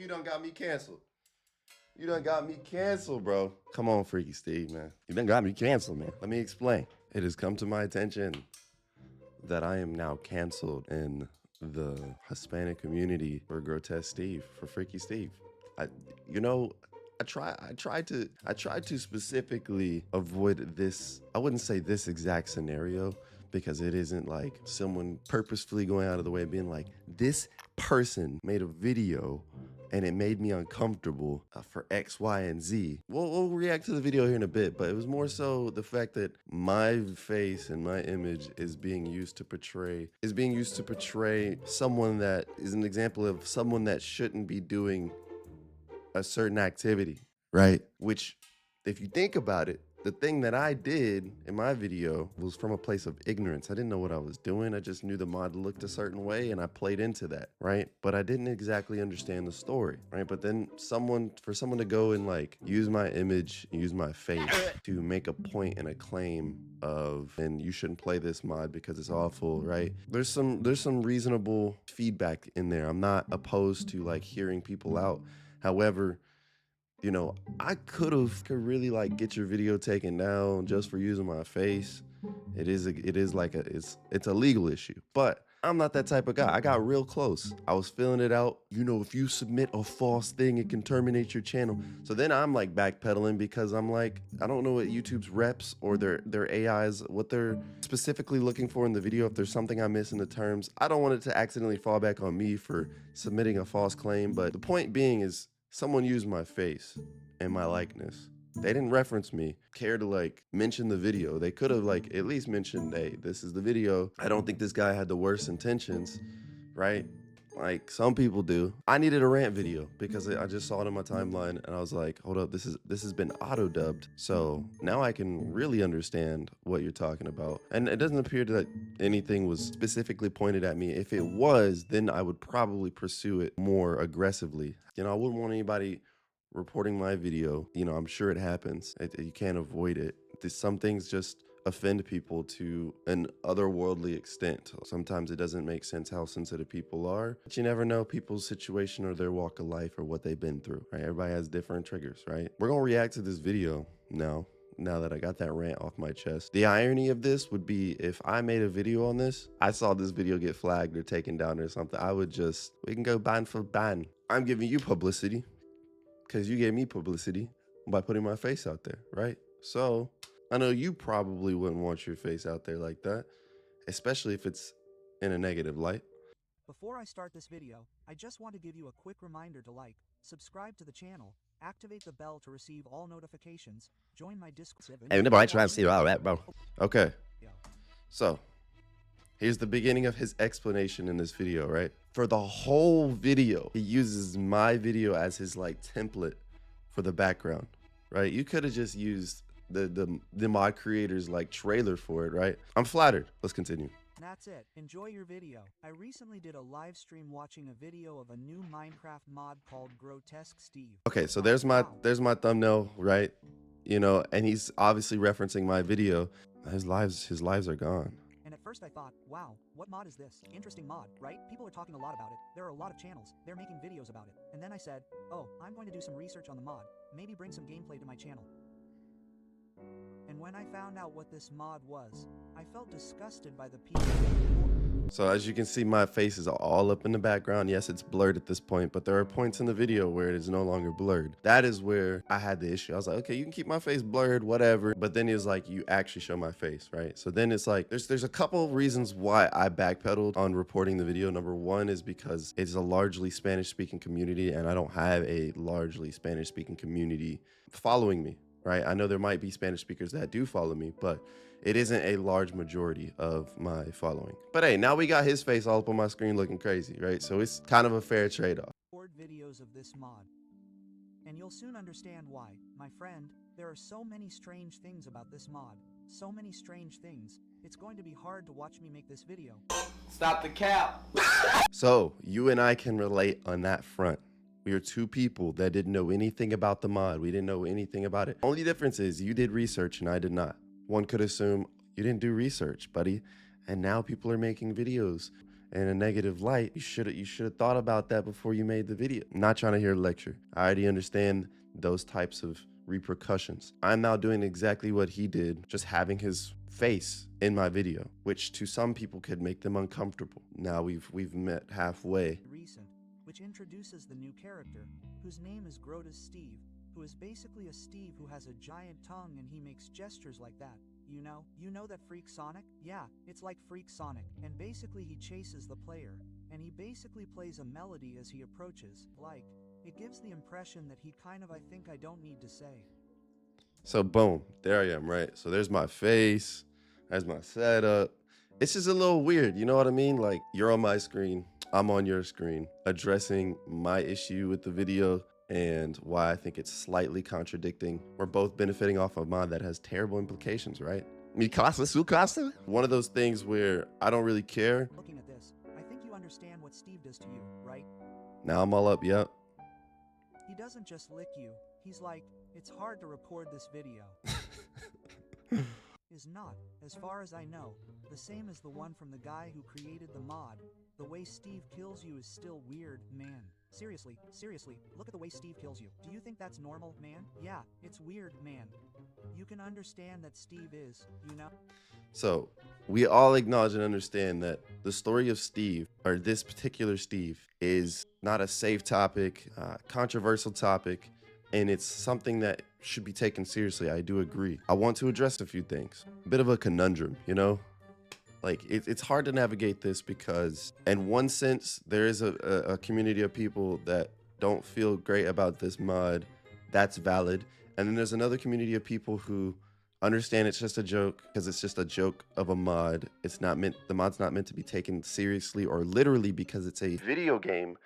you done got me canceled. You done got me canceled, bro. Come on, Freaky Steve, man. You done got me canceled, man. Let me explain. It has come to my attention that I am now canceled in the Hispanic community for Grotesque Steve, for Freaky Steve. I, you know, I tried to specifically avoid this. I wouldn't say this exact scenario because it isn't like someone purposefully going out of the way being like, this person made a video and it made me uncomfortable for X, Y, and Z. We'll react to the video here in a bit, but it was more so the fact that my face and my image is being used to portray someone that is an example of someone that shouldn't be doing a certain activity, right? Which, if you think about it, the thing that I did in my video was from a place of ignorance. I didn't know what I was doing. I just knew the mod looked a certain way and I played into that, right? But I didn't exactly understand the story, right? But then for someone to go and like use my image, use my face to make a point and a claim of, and you shouldn't play this mod because it's awful, right? There's some reasonable feedback in there. I'm not opposed to like hearing people out. However, you know, I could really like get your video taken down just for using my face. It's a legal issue, but I'm not that type of guy. I got real close. I was feeling it out. You know, if you submit a false thing, it can terminate your channel. So then I'm like backpedaling because I'm like, I don't know what YouTube's reps or their AIs, what they're specifically looking for in the video. If there's something I miss in the terms, I don't want it to accidentally fall back on me for submitting a false claim. But the point being is, someone used my face and my likeness. They didn't reference me, care to like mention the video. They could have like at least mentioned, hey, this is the video. I don't think this guy had the worst intentions, right? Like some people do. I needed a rant video because I just saw it on my timeline and I was like, hold up, this has been auto dubbed. So now I can really understand what you're talking about. And it doesn't appear that anything was specifically pointed at me. If it was, then I would probably pursue it more aggressively. You know, I wouldn't want anybody reporting my video. You know, I'm sure it happens. You can't avoid it. Some things just offend people to an otherworldly extent. Sometimes it doesn't make sense how sensitive people are, but you never know people's situation or their walk of life or what they've been through, right? Everybody has different triggers, right? We're gonna react to this video now that I got that rant off my chest. The irony of this would be if I made a video on this, I saw this video get flagged or taken down or something, we can go ban for ban. I'm giving you publicity because you gave me publicity by putting my face out there, right? So I know you probably wouldn't want your face out there like that, especially if it's in a negative light. Before I start this video, I just want to give you a quick reminder to like, subscribe to the channel, activate the bell to receive all notifications, join my Discord. Hey, nobody trying to see all that, bro. Okay. So here's the beginning of his explanation in this video, right? For the whole video, he uses my video as his like template for the background, right? You could have just used the mod creators like trailer for it, right? I'm flattered. Let's continue. That's it. Enjoy your video. I recently did a live stream watching a video of a new Minecraft mod called Grotesque Steve. Okay, so there's my thumbnail, right? You know, and he's obviously referencing my video. His lives are gone. And at first I thought, wow, what mod is this? Interesting mod, right? People are talking a lot about it. There are a lot of channels. They're making videos about it. And then I said, oh, I'm going to do some research on the mod. Maybe bring some gameplay to my channel. And when I found out what this mod was, I felt disgusted by the people. So as you can see, my face is all up in the background. Yes, it's blurred at this point, but there are points in the video where it is no longer blurred. That is where I had the issue. I was like, okay, you can keep my face blurred, whatever. But then he was like, you actually show my face, right? So then it's like, there's a couple reasons why I backpedaled on reporting the video. Number one is because it's a largely Spanish-speaking community, and I don't have a largely Spanish-speaking community following me. Right? I know there might be Spanish speakers that do follow me, but it isn't a large majority of my following. But hey, now we got his face all up on my screen looking crazy, right? So it's kind of a fair trade-off. Videos of this mod, and you'll soon understand why. My friend, there are so many strange things about this mod. So many strange things. It's going to be hard to watch me make this video. Stop the cap. So you and I can relate on that front. We are two people that didn't know anything about the mod. We didn't know anything about it. Only difference is you did research and I did not. One could assume you didn't do research, buddy. And now people are making videos in a negative light, you should have thought about that before you made the video. I'm not trying to hear a lecture. I already understand those types of repercussions. I'm now doing exactly what he did, just having his face in my video, which to some people could make them uncomfortable. Now we've met halfway. Recent, which introduces the new character, whose name is GROTESQUE, who is basically a Steve who has a giant tongue and he makes gestures like that. You know that Freak Sonic? Yeah, it's like Freak Sonic, and basically he chases the player, and he basically plays a melody as he approaches, like, it gives the impression that he kind of, I think I don't need to say. So boom, there I am, right? So there's my face, there's my setup. It's just a little weird, you know what I mean? Like, you're on my screen, I'm on your screen, addressing my issue with the video and why I think it's slightly contradicting. We're both benefiting off of mine that has terrible implications, right? Mi casa, su casa? One of those things where I don't really care. Looking at this, I think you understand what Steve does to you, right? Now I'm all up, yep. He doesn't just lick you, he's like, it's hard to record this video. Is not, as far as I know, the same as the one from the guy who created the mod. The way Steve kills you is still weird, man. Seriously, look at the way Steve kills you. Do you think that's normal, man? Yeah, it's weird, man. You can understand that Steve is, you know? So we all acknowledge and understand that the story of Steve, or this particular Steve, is not a safe topic, controversial topic, and it's something that should be taken seriously. I do agree. I want to address a few things. A bit of a conundrum, you know? Like, it's hard to navigate this because, in one sense, there is a community of people that don't feel great about this mod. That's valid. And then there's another community of people who understand it's just a joke because it's just a joke of a mod. It's not meant, the mod's not meant to be taken seriously or literally because it's a video game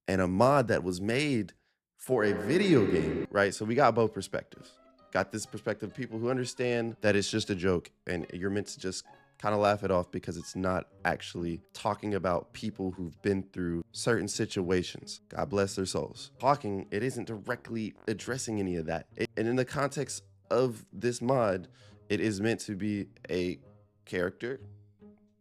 and a mod that was made for a video game, right? So we got both perspectives. Got this perspective of people who understand that it's just a joke and you're meant to just kind of laugh it off because it's not actually talking about people who've been through certain situations. God bless their souls. It isn't directly addressing any of that. And in the context of this mod, it is meant to be a character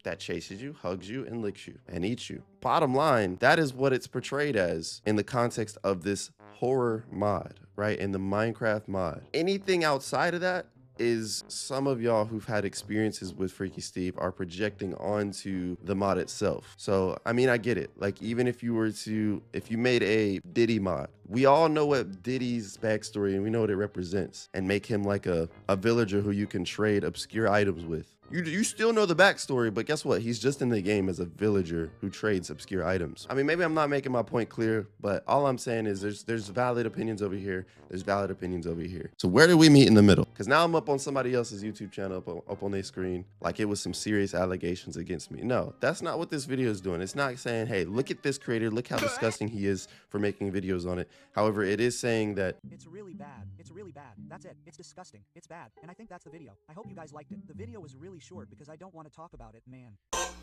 that chases you, hugs you, and licks you, and eats you. Bottom line, that is what it's portrayed as in the context of this horror mod, right? In the Minecraft mod. Anything outside of that is some of y'all who've had experiences with Freaky Steve are projecting onto the mod itself. So, I mean, I get it. Like, even if you made a Diddy mod, we all know what Diddy's backstory and we know what it represents, and make him like a villager who you can trade obscure items with. You still know the backstory, but guess what? He's just in the game as a villager who trades obscure items. I mean, maybe I'm not making my point clear, but all I'm saying is there's valid opinions over here. There's valid opinions over here. So where do we meet in the middle? Because now I'm up on somebody else's YouTube channel, up on their screen, like it was some serious allegations against me. No, that's not what this video is doing. It's not saying, hey, look at this creator. Look how disgusting he is for making videos on it. However, it is saying that it's really bad. It's really bad. That's it. It's disgusting. It's bad. And I think that's the video. I hope you guys liked it. The video was really short because I don't want to talk about it, man.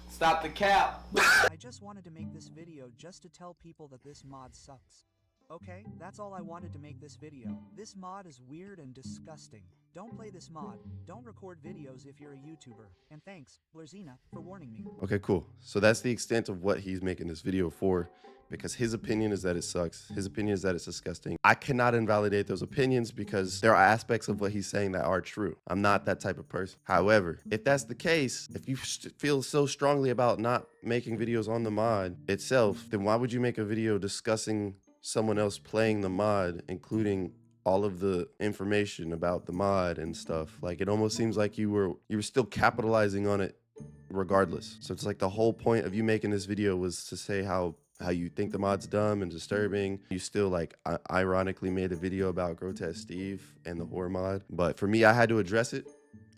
Stop the cap. I just wanted to make this video just to tell people that this mod sucks. Okay, that's all I wanted to make this video. This mod is weird and disgusting. Don't play this mod. Don't record videos if you're a YouTuber. And thanks, Blarzina, for warning me. Okay, cool. So that's the extent of what he's making this video for, because his opinion is that it sucks. His opinion is that it's disgusting. I cannot invalidate those opinions because there are aspects of what he's saying that are true. I'm not that type of person. However, if that's the case, if you feel so strongly about not making videos on the mod itself, then why would you make a video discussing someone else playing the mod, including all of the information about the mod and stuff? Like, it almost seems like you were still capitalizing on it regardless. So it's like the whole point of you making this video was to say how you think the mod's dumb and disturbing. You still like ironically made a video about Grotesque Steve and the horror mod. But for me, I had to address it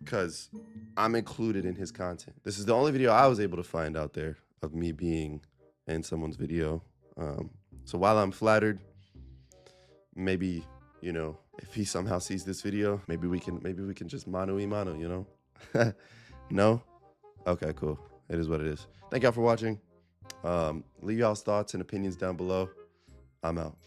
because I'm included in his content. This is the only video I was able to find out there of me being in someone's video. So while I'm flattered, maybe, you know, if he somehow sees this video, maybe we can just mano y mano, you know? No? Okay, cool. It is what it is. Thank y'all for watching. Leave y'all's thoughts and opinions down below. I'm out.